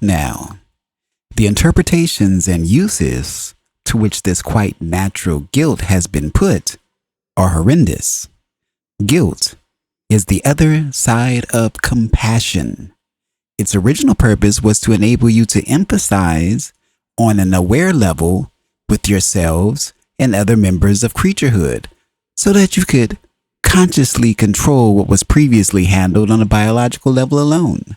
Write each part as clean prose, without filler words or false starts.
Now, the interpretations and uses to which this quite natural guilt has been put are horrendous. Guilt is the other side of compassion. Its original purpose was to enable you to empathize on an aware level with yourselves and other members of creaturehood so that you could consciously control what was previously handled on a biological level alone.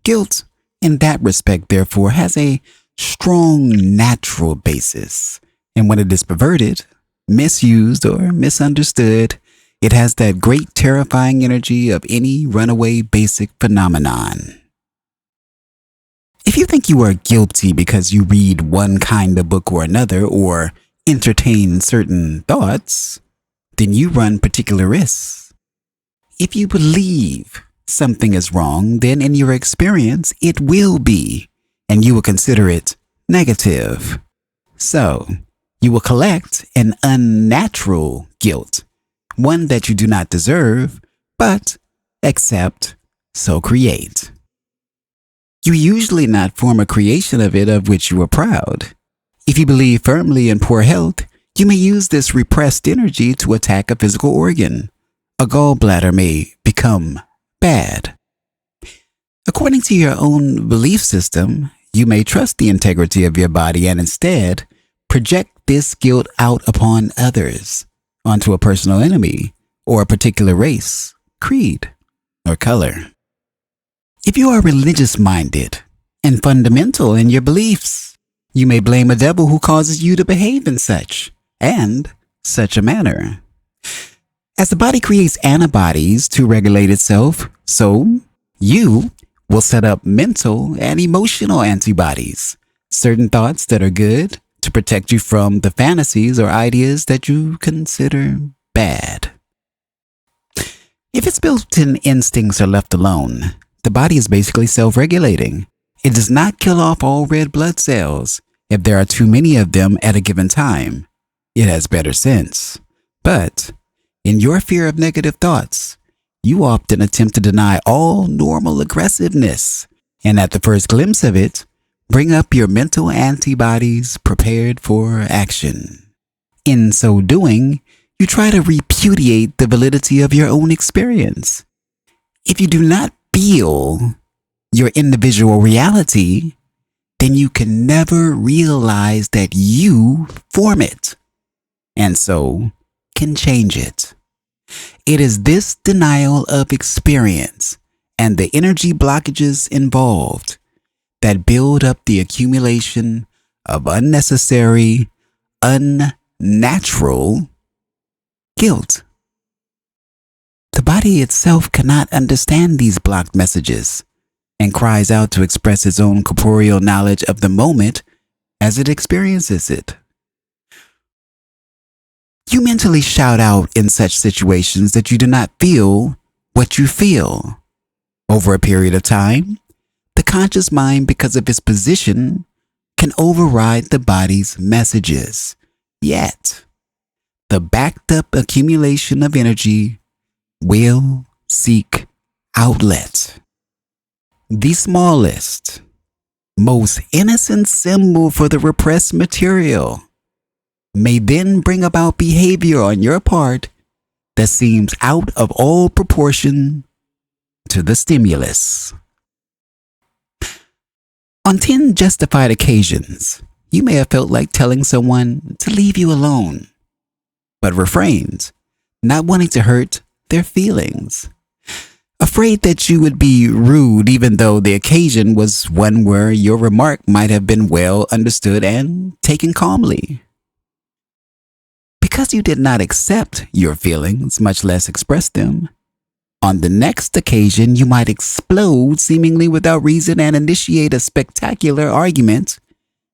Guilt, in that respect, therefore, has a strong natural basis. And when it is perverted, misused, or misunderstood, it has that great terrifying energy of any runaway basic phenomenon. If you think you are guilty because you read one kind of book or another, or entertain certain thoughts, then you run particular risks. If you believe something is wrong, then in your experience, it will be, and you will consider it negative. So, you will collect an unnatural guilt, one that you do not deserve, but accept, so create. You usually not form a creation of it of which you are proud. If you believe firmly in poor health, you may use this repressed energy to attack a physical organ. A gallbladder may become bad. According to your own belief system, you may trust the integrity of your body and instead project this guilt out upon others, onto a personal enemy, or a particular race, creed, or color. If you are religious-minded and fundamental in your beliefs, you may blame a devil who causes you to behave in such and such a manner. As the body creates antibodies to regulate itself, so you will set up mental and emotional antibodies, certain thoughts that are good to protect you from the fantasies or ideas that you consider bad. If its built-in instincts are left alone, the body is basically self-regulating. It does not kill off all red blood cells if there are too many of them at a given time. It has better sense. But in your fear of negative thoughts, you often attempt to deny all normal aggressiveness, and at the first glimpse of it, bring up your mental antibodies prepared for action. In so doing, you try to repudiate the validity of your own experience. If you do not feel your individual reality, then you can never realize that you form it, and so can change it. It is this denial of experience and the energy blockages involved that build up the accumulation of unnecessary, unnatural guilt. The body itself cannot understand these blocked messages and cries out to express its own corporeal knowledge of the moment as it experiences it. You mentally shout out in such situations that you do not feel what you feel. Over a period of time, the conscious mind, because of its position, can override the body's messages. Yet, the backed up accumulation of energy will seek outlet. The smallest, most innocent symbol for the repressed material may then bring about behavior on your part that seems out of all proportion to the stimulus. On 10 justified occasions, you may have felt like telling someone to leave you alone, but refrained, not wanting to hurt their feelings, afraid that you would be rude even though the occasion was one where your remark might have been well understood and taken calmly. Because you did not accept your feelings, much less express them, on the next occasion you might explode seemingly without reason and initiate a spectacular argument,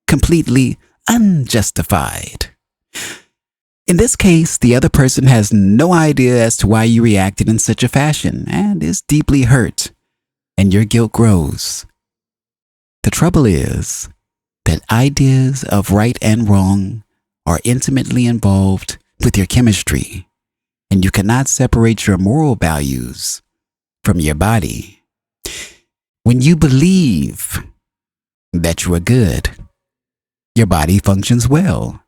completely unjustified. In this case, the other person has no idea as to why you reacted in such a fashion and is deeply hurt, and your guilt grows. The trouble is that ideas of right and wrong are intimately involved with your chemistry, and you cannot separate your moral values from your body. When you believe that you are good. Your body functions well.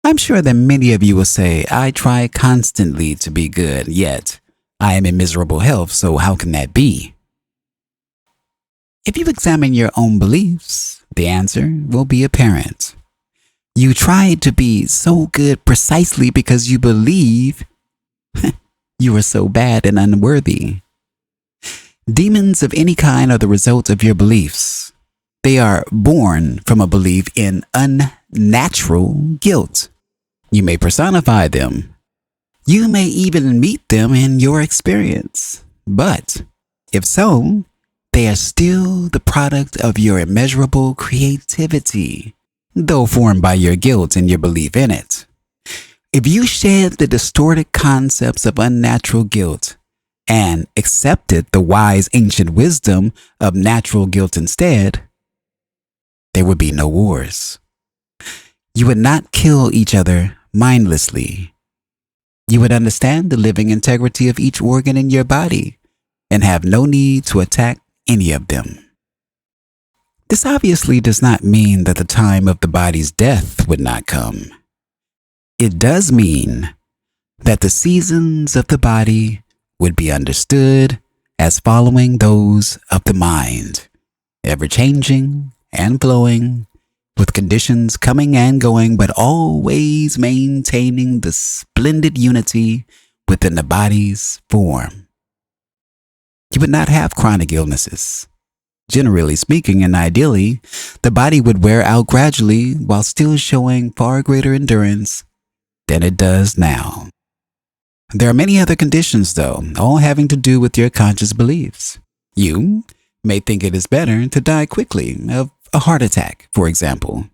I'm sure that many of you will say, I try constantly to be good, yet I am in miserable health, so how can that be? If you examine your own beliefs, the answer will be apparent. You try to be so good precisely because you believe you are so bad and unworthy. Demons of any kind are the result of your beliefs. They are born from a belief in unnatural guilt. You may personify them. You may even meet them in your experience. But if so, they are still the product of your immeasurable creativity, though formed by your guilt and your belief in it. If you shed the distorted concepts of unnatural guilt and accepted the wise ancient wisdom of natural guilt instead, there would be no wars. You would not kill each other mindlessly. You would understand the living integrity of each organ in your body and have no need to attack any of them. This obviously does not mean that the time of the body's death would not come. It does mean that the seasons of the body would be understood as following those of the mind, ever-changing and flowing, with conditions coming and going, but always maintaining the splendid unity within the body's form. You would not have chronic illnesses. Generally speaking, and ideally, the body would wear out gradually while still showing far greater endurance than it does now. There are many other conditions, though, all having to do with your conscious beliefs. You may think it is better to die quickly of a heart attack, for example.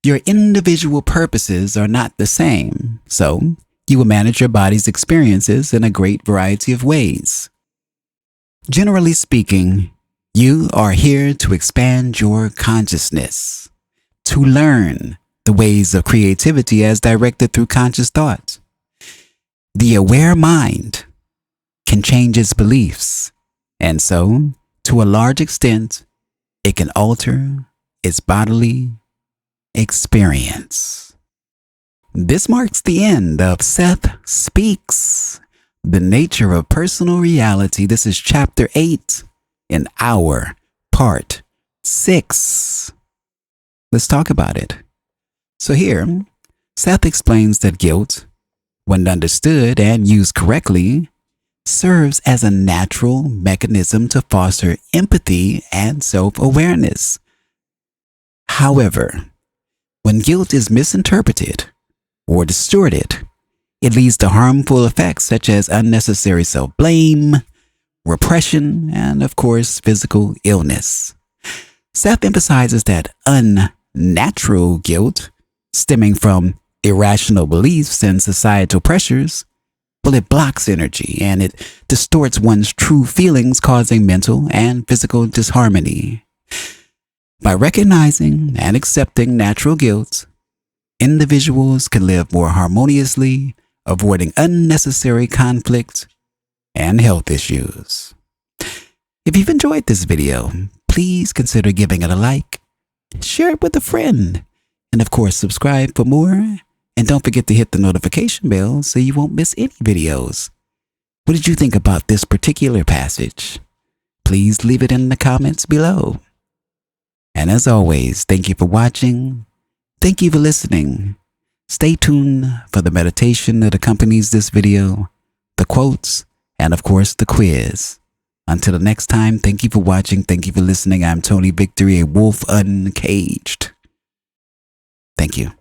Your individual purposes are not the same, so you will manage your body's experiences in a great variety of ways. Generally speaking, you are here to expand your consciousness, to learn the ways of creativity as directed through conscious thought. The aware mind can change its beliefs, and so, to a large extent, it can alter its bodily experience. This marks the end of Seth Speaks, The Nature of Personal Reality. This is Chapter 8 in our Part 6. Let's talk about it. So here, Seth explains that guilt, when understood and used correctly, serves as a natural mechanism to foster empathy and self-awareness. However, when guilt is misinterpreted or distorted, it leads to harmful effects such as unnecessary self-blame, repression, and of course, physical illness. Seth emphasizes that unnatural guilt, stemming from irrational beliefs and societal pressures, well, it blocks energy and it distorts one's true feelings, causing mental and physical disharmony. By recognizing and accepting natural guilt, individuals can live more harmoniously, avoiding unnecessary conflict and health issues. If you've enjoyed this video, please consider giving it a like, share it with a friend, and of course, subscribe for more. And don't forget to hit the notification bell so you won't miss any videos. What did you think about this particular passage? Please leave it in the comments below. And as always, thank you for watching. Thank you for listening. Stay tuned for the meditation that accompanies this video, the quotes, and of course the quiz. Until the next time, thank you for watching. Thank you for listening. I'm Tony Victory, a wolf uncaged. Thank you.